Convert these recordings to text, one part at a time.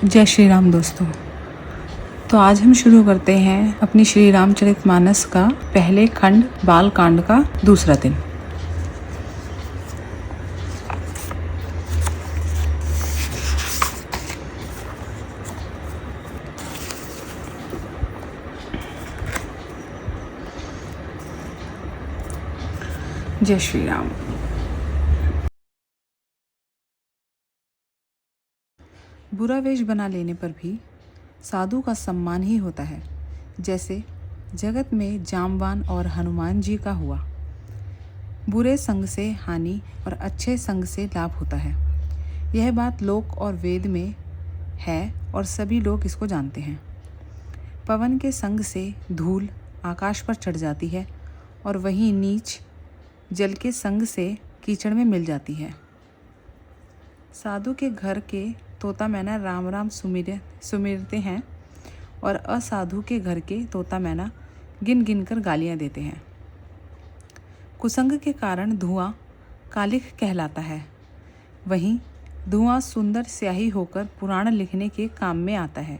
जय श्री राम दोस्तों। तो आज हम शुरू करते हैं अपनी श्री रामचरितमानस का पहले खंड बाल कांड का दूसरा दिन। जय श्री राम। बुरा वेश बना लेने पर भी साधु का सम्मान ही होता है, जैसे जगत में जामवान और हनुमान जी का हुआ। बुरे संग से हानि और अच्छे संग से लाभ होता है। यह बात लोक और वेद में है और सभी लोग इसको जानते हैं। पवन के संग से धूल आकाश पर चढ़ जाती है और वहीं नीच जल के संग से कीचड़ में मिल जाती है। साधु के घर के तोता मैना राम राम सुमिरते हैं और असाधु के घर के तोता मैना गिन गिन कर गालियाँ देते हैं। कुसंग के कारण धुआं कालिख कहलाता है, वहीं धुआं सुंदर स्याही होकर पुराण लिखने के काम में आता है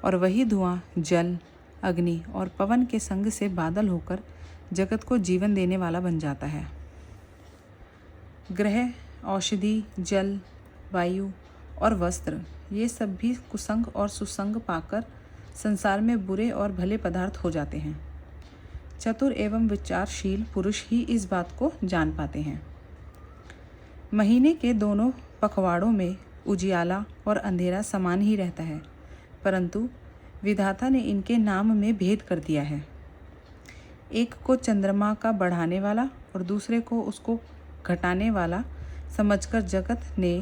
और वही धुआं जल, अग्नि और पवन के संग से बादल होकर जगत को जीवन देने वाला बन जाता है। ग्रह, औषधि, जल, वायु और वस्त्र ये सब भी कुसंग और सुसंग पाकर संसार में बुरे और भले पदार्थ हो जाते हैं। चतुर एवं विचारशील पुरुष ही इस बात को जान पाते हैं। महीने के दोनों पखवाड़ों में उजियाला और अंधेरा समान ही रहता है, परंतु विधाता ने इनके नाम में भेद कर दिया है। एक को चंद्रमा का बढ़ाने वाला और दूसरे को उसको घटाने वाला समझकर जगत ने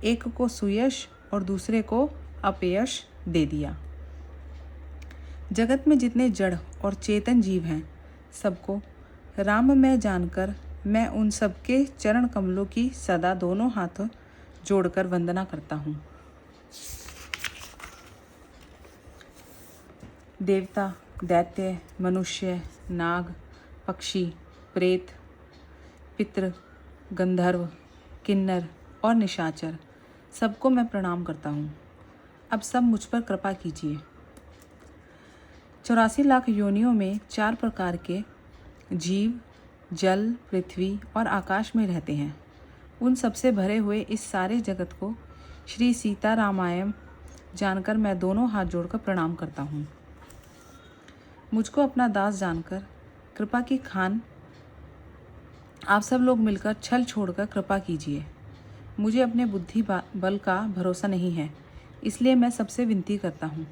एक को सुयश और दूसरे को अपयश दे दिया। जगत में जितने जड़ और चेतन जीव हैं, सबको राममय जानकर मैं उन सबके चरण कमलों की सदा दोनों हाथों जोड़कर वंदना करता हूँ। देवता, दैत्य, मनुष्य, नाग, पक्षी, प्रेत, पितृ, गंधर्व, किन्नर और निशाचर सबको मैं प्रणाम करता हूँ। अब सब मुझ पर कृपा कीजिए। 84 लाख योनियों में 4 प्रकार के जीव जल, पृथ्वी और आकाश में रहते हैं। उन सबसे भरे हुए इस सारे जगत को श्री सीता रामायण जानकर मैं दोनों हाथ जोड़कर प्रणाम करता हूँ। मुझको अपना दास जानकर कृपा की खान आप सब लोग मिलकर छल छोड़कर कृपा कीजिए। मुझे अपने बुद्धि बल का भरोसा नहीं है, इसलिए मैं सबसे विनती करता हूँ।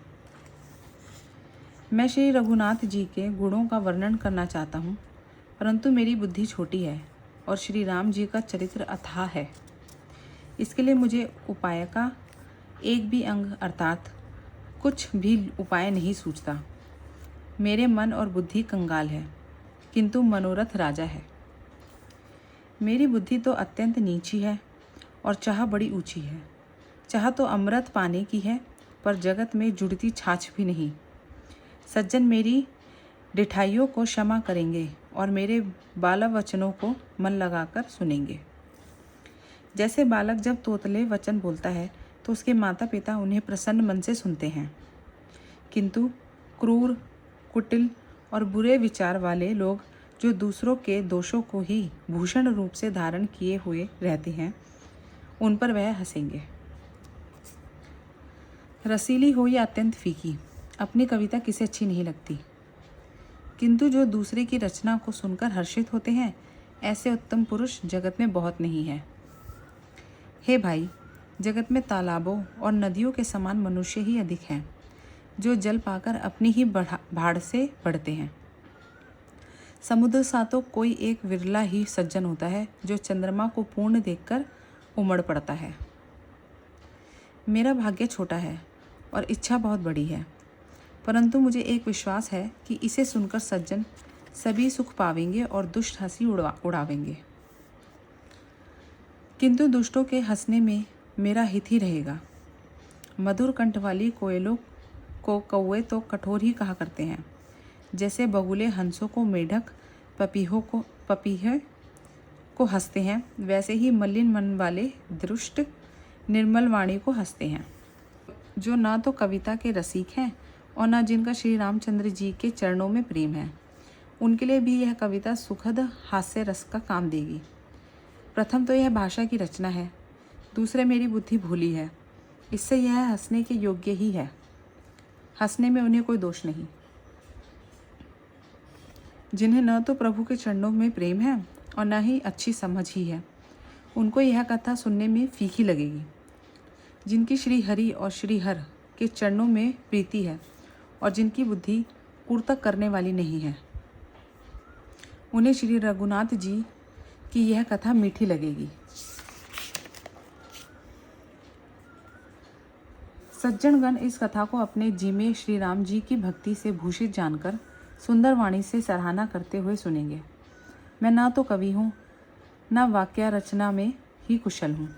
मैं श्री रघुनाथ जी के गुणों का वर्णन करना चाहता हूँ, परंतु मेरी बुद्धि छोटी है और श्री राम जी का चरित्र अथाह है। इसके लिए मुझे उपाय का एक भी अंग अर्थात कुछ भी उपाय नहीं सूझता। मेरे मन और बुद्धि कंगाल है, किंतु मनोरथ राजा है। मेरी बुद्धि तो अत्यंत नीची है और चाह बड़ी ऊंची है। चाह तो अमृत पाने की है, पर जगत में जुड़ती छाछ भी नहीं। सज्जन मेरी डिठाइयों को क्षमा करेंगे और मेरे बाल वचनों को मन लगाकर सुनेंगे। जैसे बालक जब तोतले वचन बोलता है तो उसके माता पिता उन्हें प्रसन्न मन से सुनते हैं, किंतु क्रूर, कुटिल और बुरे विचार वाले लोग जो दूसरों के दोषों को ही भूषण रूप से धारण किए हुए रहते हैं, उन पर वह हंसेंगे। रसीली हो या अत्यंत फीकी, अपनी कविता किसे अच्छी नहीं लगती, किंतु जो दूसरे की रचना को सुनकर हर्षित होते हैं, ऐसे उत्तम पुरुष जगत में बहुत नहीं है। हे भाई, जगत में तालाबों और नदियों के समान मनुष्य ही अधिक हैं, जो जल पाकर अपनी ही भाड़ से बढ़ते हैं। समुद्र सा तो कोई एक विरला ही सज्जन होता है जो चंद्रमा को पूर्ण देखकर उमड़ पड़ता है। मेरा भाग्य छोटा है और इच्छा बहुत बड़ी है, परंतु मुझे एक विश्वास है कि इसे सुनकर सज्जन सभी सुख पावेंगे और दुष्ट हंसी उड़ावेंगे। किंतु दुष्टों के हंसने में मेरा हित ही रहेगा। मधुर कंठ वाली कोयलों को कौवे तो कठोर ही कहा करते हैं, जैसे बगुले हंसों को मेढक पपीहे को हंसते हैं, वैसे ही मलिन मन वाले दुष्ट निर्मल वाणी को हंसते हैं। जो न तो कविता के रसिक हैं और न जिनका श्री रामचंद्र जी के चरणों में प्रेम है, उनके लिए भी यह कविता सुखद हास्य रस का काम देगी। प्रथम तो यह भाषा की रचना है, दूसरे मेरी बुद्धि भोली है, इससे यह हंसने के योग्य ही है। हंसने में उन्हें कोई दोष नहीं। जिन्हें न तो प्रभु के चरणों में प्रेम है और न ही अच्छी समझ ही है, उनको यह कथा सुनने में फीकी लगेगी। जिनकी श्री हरि और श्री हर के चरणों में प्रीति है और जिनकी बुद्धि कुर्तक करने वाली नहीं है, उन्हें श्री रघुनाथ जी की यह कथा मीठी लगेगी। सज्जनगण इस कथा को अपने जी में श्री राम जी की भक्ति से भूषित जानकर सुंदर वाणी से सराहना करते हुए सुनेंगे। मैं ना तो कवि हूँ, न वाक्य रचना में ही कुशल हूँ।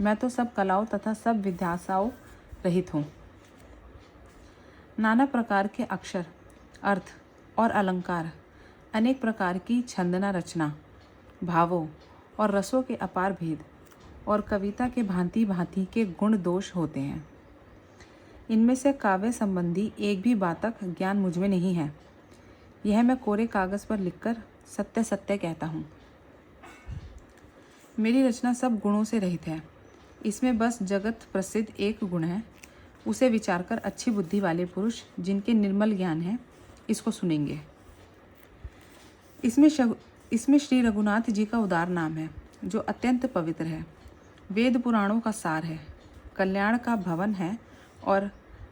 मैं तो सब कलाओं तथा सब विद्यासाओं रहित हूँ। नाना प्रकार के अक्षर, अर्थ और अलंकार, अनेक प्रकार की छंदना रचना, भावों और रसों के अपार भेद और कविता के भांति भांति के गुण दोष होते हैं। इनमें से काव्य संबंधी एक भी बातक ज्ञान मुझ में नहीं है। यह मैं कोरे कागज़ पर लिखकर सत्य सत्य कहता हूँ। मेरी रचना सब गुणों से रहित है। इसमें बस जगत प्रसिद्ध एक गुण है, उसे विचार कर अच्छी बुद्धि वाले पुरुष जिनके निर्मल ज्ञान है इसको सुनेंगे। इसमें श्री रघुनाथ जी का उदार नाम है, जो अत्यंत पवित्र है, वेद पुराणों का सार है, कल्याण का भवन है और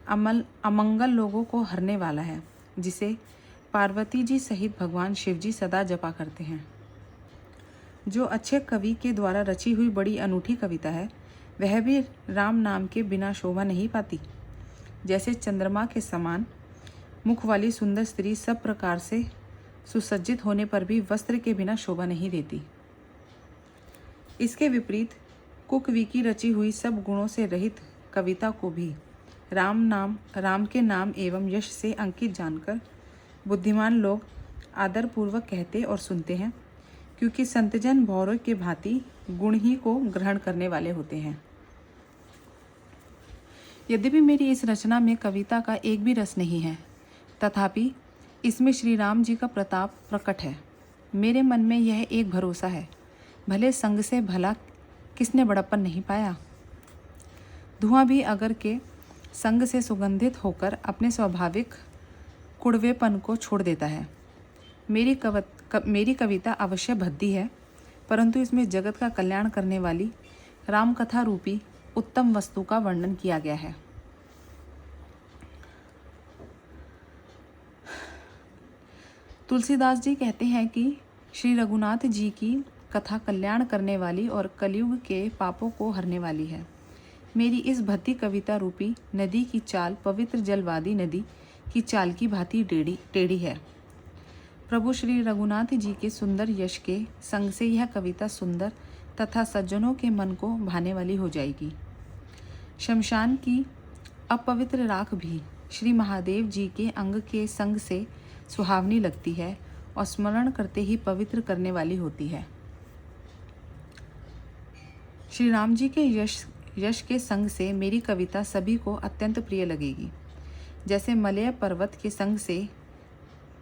अमंगल लोगों को हरने वाला है, जिसे पार्वती जी सहित भगवान शिव जी सदा जपा करते हैं। जो अच्छे कवि के द्वारा रची हुई बड़ी अनूठी कविता है, वह भी राम नाम के बिना शोभा नहीं पाती। जैसे चंद्रमा के समान मुख वाली सुंदर स्त्री सब प्रकार से सुसज्जित होने पर भी वस्त्र के बिना शोभा नहीं देती, इसके विपरीत कुकवी की रची हुई सब गुणों से रहित कविता को भी राम के नाम एवं यश से अंकित जानकर बुद्धिमान लोग आदरपूर्वक कहते और सुनते हैं, क्योंकि संतजन भौरों के भांति गुण ही को ग्रहण करने वाले होते हैं। यद्यपि मेरी इस रचना में कविता का एक भी रस नहीं है, तथापि इसमें श्री राम जी का प्रताप प्रकट है। मेरे मन में यह एक भरोसा है, भले संग से भला किसने बड़प्पन नहीं पाया। धुआं भी अगर के संग से सुगंधित होकर अपने स्वाभाविक कुड़वेपन को छोड़ देता है। मेरी कविता अवश्य भद्दी है, परंतु इसमें जगत का कल्याण करने वाली राम कथा रूपी उत्तम वस्तु का वर्णन किया गया है। तुलसीदास जी कहते हैं कि श्री रघुनाथ जी की कथा कल्याण करने वाली और कलयुग के पापों को हरने वाली है। मेरी इस भद्दी कविता रूपी नदी की चाल पवित्र जलवादी नदी की चाल की भांति टेढ़ी है। प्रभु श्री रघुनाथ जी के सुंदर यश के संग से यह कविता सुंदर तथा सज्जनों के मन को भाने वाली हो जाएगी। शमशान की अपवित्र राख भी श्री महादेव जी के अंग के संग से सुहावनी लगती है और स्मरण करते ही पवित्र करने वाली होती है। श्री राम जी के यश के संग से मेरी कविता सभी को अत्यंत प्रिय लगेगी। जैसे मलय पर्वत के संग से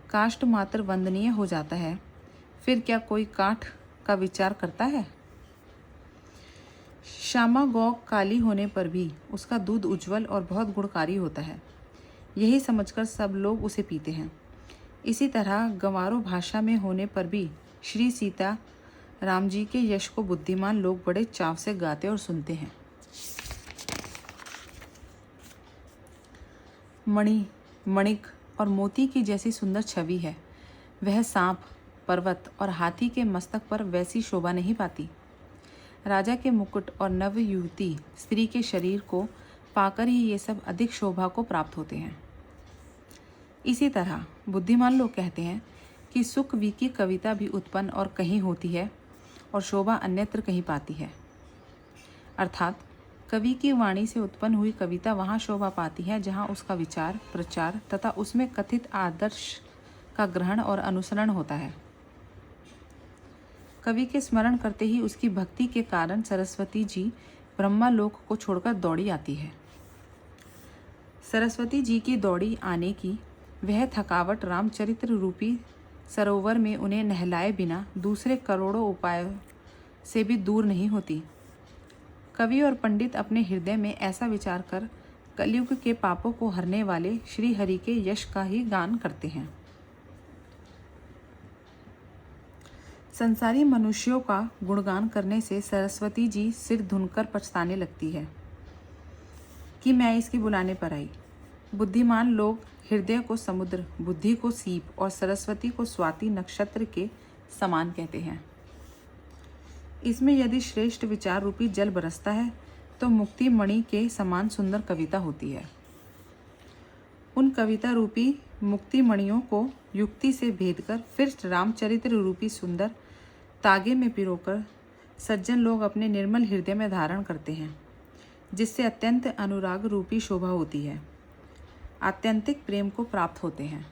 काष्ठ मात्र वंदनीय हो जाता है, फिर क्या कोई काठ का विचार करता है। श्यामा गौ काली होने पर भी उसका दूध उज्जवल और बहुत गुणकारी होता है, यही समझकर सब लोग उसे पीते हैं। इसी तरह गंवारों भाषा में होने पर भी श्री सीता राम जी के यश को बुद्धिमान लोग बड़े चाव से गाते और सुनते हैं। मणिक और मोती की जैसी सुंदर छवि है, वह सांप, पर्वत और हाथी के मस्तक पर वैसी शोभा नहीं पाती। राजा के मुकुट और नव युवती स्त्री के शरीर को पाकर ही ये सब अधिक शोभा को प्राप्त होते हैं। इसी तरह बुद्धिमान लोग कहते हैं कि सुकवि की कविता भी उत्पन्न और कहीं होती है और शोभा अन्यत्र कहीं पाती है। अर्थात कवि की वाणी से उत्पन्न हुई कविता वहाँ शोभा पाती है जहाँ उसका विचार, प्रचार तथा उसमें कथित आदर्श का ग्रहण और अनुसरण होता है। कवि के स्मरण करते ही उसकी भक्ति के कारण सरस्वती जी ब्रह्मालोक को छोड़कर दौड़ी आती है। सरस्वती जी की दौड़ी आने की वह थकावट रामचरित्र रूपी सरोवर में उन्हें नहलाए बिना दूसरे करोड़ों उपायों से भी दूर नहीं होती। कवि और पंडित अपने हृदय में ऐसा विचार कर कलयुग के पापों को हरने वाले श्री हरि के यश का ही गान करते हैं। संसारी मनुष्यों का गुणगान करने से सरस्वती जी सिर धुनकर पछताने लगती है कि मैं इसकी बुलाने पर आई। बुद्धिमान लोग हृदय को समुद्र, बुद्धि को सीप और सरस्वती को स्वाति नक्षत्र के समान कहते हैं। इसमें यदि श्रेष्ठ विचार रूपी जल बरसता है तो मुक्ति मणि के समान सुंदर कविता होती है। उन कविता रूपी मुक्ति मणियों को युक्ति से भेदकर फिर रामचरित्र रूपी सुंदर तागे में पिरोकर सज्जन लोग अपने निर्मल हृदय में धारण करते हैं, जिससे अत्यंत अनुराग रूपी शोभा होती है, आत्यंतिक प्रेम को प्राप्त होते हैं।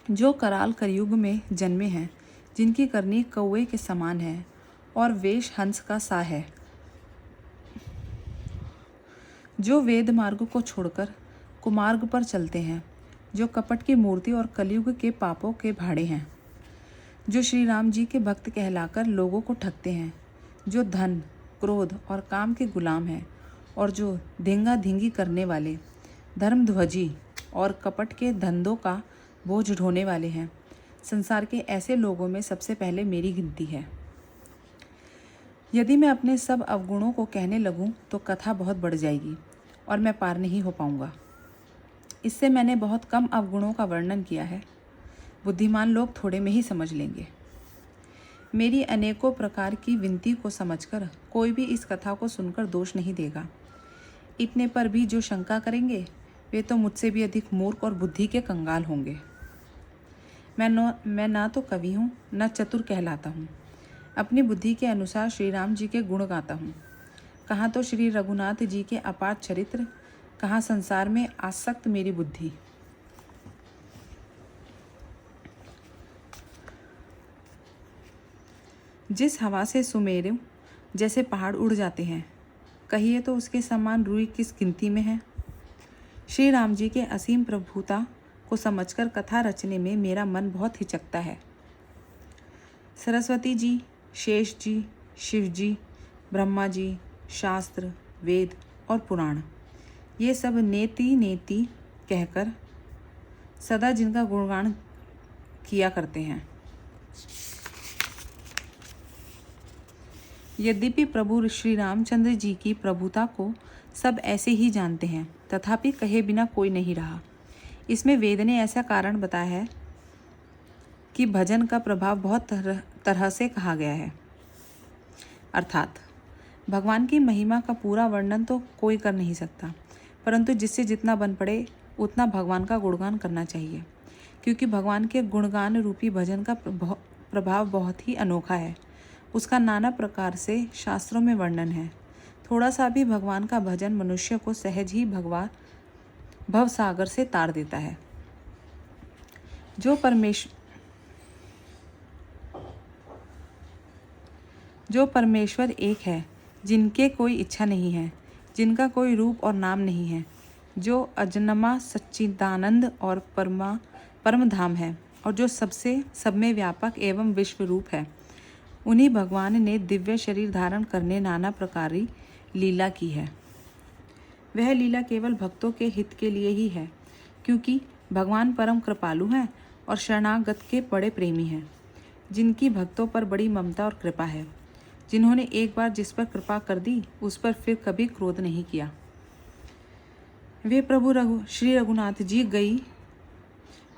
जो कराल कलयुग में जन्मे हैं, जिनकी करनी कौवे के समान है और वेश हंस का सा है, जो वेद मार्ग को छोड़कर कुमार्ग पर चलते हैं, जो कपट की मूर्ति और कलयुग के पापों के भाड़े हैं, जो श्री राम जी के भक्त कहलाकर लोगों को ठगते हैं, जो धन, क्रोध और काम के गुलाम हैं और जो धेंगा धेंगी करने वाले, धर्मध्वजी और कपट के धंधों का बोझ ढोने वाले हैं, संसार के ऐसे लोगों में सबसे पहले मेरी गिनती है। यदि मैं अपने सब अवगुणों को कहने लगूं तो कथा बहुत बढ़ जाएगी और मैं पार नहीं हो पाऊंगा। इससे मैंने बहुत कम अवगुणों का वर्णन किया है, बुद्धिमान लोग थोड़े में ही समझ लेंगे। मेरी अनेकों प्रकार की विनती को समझकर कोई भी इस कथा को सुनकर दोष नहीं देगा। इतने पर भी जो शंका करेंगे वे तो मुझसे भी अधिक मूर्ख और बुद्धि के कंगाल होंगे। मैं ना तो कवि हूँ न चतुर कहलाता हूँ। अपनी बुद्धि के अनुसार श्री राम जी के गुण गाता हूँ। कहाँ तो श्री रघुनाथ जी के अपार चरित्र, कहाँ संसार में आसक्त मेरी बुद्धि। जिस हवा से सुमेरु जैसे पहाड़ उड़ जाते हैं, कहिए तो उसके समान रूई किस गिनती में है। श्री राम जी के असीम प्रभुता को समझकर कथा रचने में मेरा मन बहुत हिचकता है। सरस्वती जी, शेष जी, शिव जी, ब्रह्मा जी, शास्त्र, वेद और पुराण, ये सब नेति नेति कहकर सदा जिनका गुणगान किया करते हैं। यद्यपि प्रभु श्री रामचंद्र जी की प्रभुता को सब ऐसे ही जानते हैं, तथापि कहे बिना कोई नहीं रहा। इसमें वेद ने ऐसा कारण बताया है कि भजन का प्रभाव बहुत तरह से कहा गया है। अर्थात भगवान की महिमा का पूरा वर्णन तो कोई कर नहीं सकता, परंतु जिससे जितना बन पड़े उतना भगवान का गुणगान करना चाहिए, क्योंकि भगवान के गुणगान रूपी भजन का प्रभाव बहुत ही अनोखा है। उसका नाना प्रकार से शास्त्रों में वर्णन है। थोड़ा सा भी भगवान का भजन मनुष्य को सहज ही भव सागर से तार देता है। जो परमेश्वर एक है, जिनके कोई इच्छा नहीं है, जिनका कोई रूप और नाम नहीं है, जो अजन्मा सच्चिदानंद और परम धाम है और जो सबसे सब में व्यापक एवं विश्व रूप है, उन्हीं भगवान ने दिव्य शरीर धारण करने नाना प्रकारी लीला की है। वह लीला केवल भक्तों के हित के लिए ही है, क्योंकि भगवान परम कृपालु हैं और शरणागत के बड़े प्रेमी हैं, जिनकी भक्तों पर बड़ी ममता और कृपा है, जिन्होंने एक बार जिस पर कृपा कर दी उस पर फिर कभी क्रोध नहीं किया। वे प्रभु श्री रघुनाथ जी गई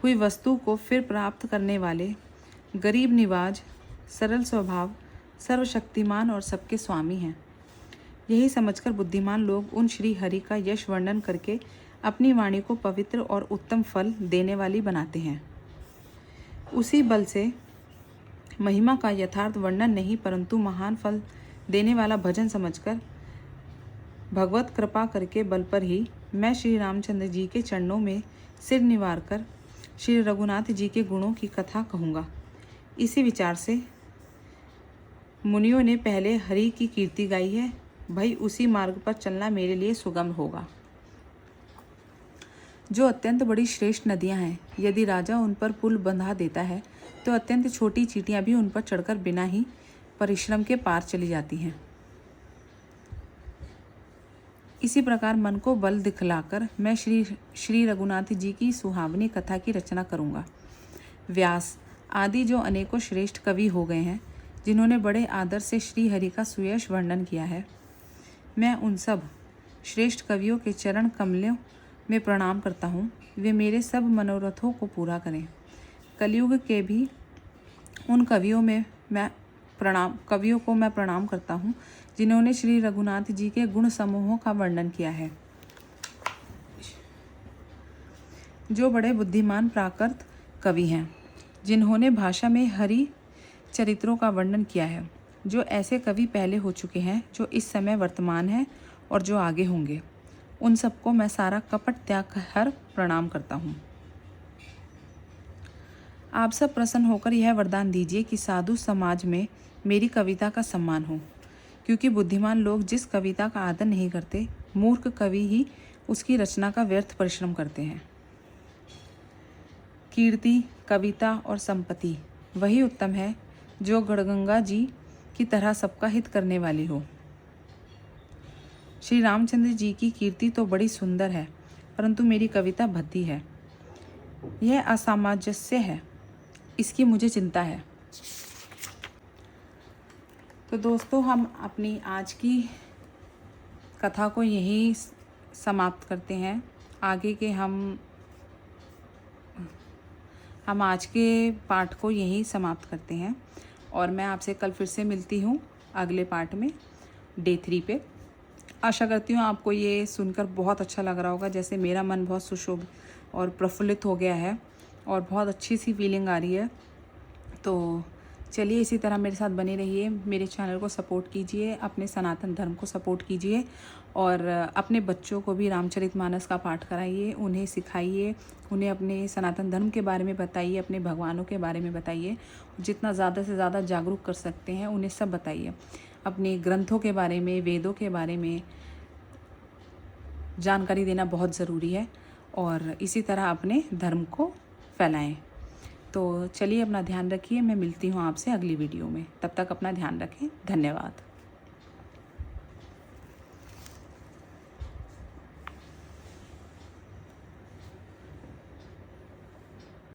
हुई वस्तु को फिर प्राप्त करने वाले, गरीब निवाज, सरल स्वभाव, सर्वशक्तिमान और सबके स्वामी हैं। यही समझकर बुद्धिमान लोग उन श्री हरि का यश वर्णन करके अपनी वाणी को पवित्र और उत्तम फल देने वाली बनाते हैं। उसी बल से महिमा का यथार्थ वर्णन नहीं, परंतु महान फल देने वाला भजन समझकर भगवत कृपा करके बल पर ही मैं श्री रामचंद्र जी के चरणों में सिर निवार कर श्री रघुनाथ जी के गुणों की कथा कहूँगा। इसी विचार से मुनियों ने पहले हरि की कीर्ति गाई है। भाई उसी मार्ग पर चलना मेरे लिए सुगम होगा। जो अत्यंत बड़ी श्रेष्ठ नदियां हैं, यदि राजा उन पर पुल बंधा देता है तो अत्यंत छोटी चींटियां भी उन पर चढ़कर बिना ही परिश्रम के पार चली जाती हैं। इसी प्रकार मन को बल दिखलाकर मैं श्री रघुनाथ जी की सुहावनी कथा की रचना करूँगा। व्यास आदि जो अनेकों श्रेष्ठ कवि हो गए हैं, जिन्होंने बड़े आदर से श्री हरि का सुयश वर्णन किया है, मैं उन सब श्रेष्ठ कवियों के चरण कमलों में प्रणाम करता हूँ। वे मेरे सब मनोरथों को पूरा करें। कलयुग के भी उन कवियों को मैं प्रणाम करता हूँ, जिन्होंने श्री रघुनाथ जी के गुण समूहों का वर्णन किया है। जो बड़े बुद्धिमान प्राकृत कवि हैं, जिन्होंने भाषा में हरि चरित्रों का वर्णन किया है। जो ऐसे कवि पहले हो चुके हैं, जो इस समय वर्तमान हैं और जो आगे होंगे, उन सबको मैं सारा कपट त्याग कर प्रणाम करता हूँ। आप सब प्रसन्न होकर यह वरदान दीजिए कि साधु समाज में मेरी कविता का सम्मान हो, क्योंकि बुद्धिमान लोग जिस कविता का आदर नहीं करते, मूर्ख कवि ही उसकी रचना का व्यर्थ परिश्रम करते हैं। कीर्ति, कविता और संपत्ति वही उत्तम है जो गढ़गंगा जी की तरह सबका हित करने वाली हो। श्री रामचंद्र जी की कीर्ति तो बड़ी सुंदर है, परंतु मेरी कविता भद्दी है। यह असामंजस्य है, इसकी मुझे चिंता है। तो दोस्तों, हम अपनी आज की कथा को यहीं समाप्त करते हैं। आगे के हम आज के पार्ट को यहीं समाप्त करते हैं और मैं आपसे कल फिर से मिलती हूँ अगले पार्ट में, डे 3 पे। आशा करती हूँ आपको ये सुनकर बहुत अच्छा लग रहा होगा। जैसे मेरा मन बहुत सुशोभ और प्रफुल्लित हो गया है और बहुत अच्छी सी फीलिंग आ रही है। तो चलिए, इसी तरह मेरे साथ बने रहिए, मेरे चैनल को सपोर्ट कीजिए, अपने सनातन धर्म को सपोर्ट कीजिए और अपने बच्चों को भी रामचरितमानस का पाठ कराइए, उन्हें सिखाइए, उन्हें अपने सनातन धर्म के बारे में बताइए, अपने भगवानों के बारे में बताइए। जितना ज़्यादा से ज़्यादा जागरूक कर सकते हैं उन्हें सब बताइए। अपने ग्रंथों के बारे में, वेदों के बारे में जानकारी देना बहुत ज़रूरी है और इसी तरह अपने धर्म को फैलाएं। तो चलिए, अपना ध्यान रखिए। मैं मिलती हूँ आपसे अगली वीडियो में। तब तक अपना ध्यान रखें। धन्यवाद।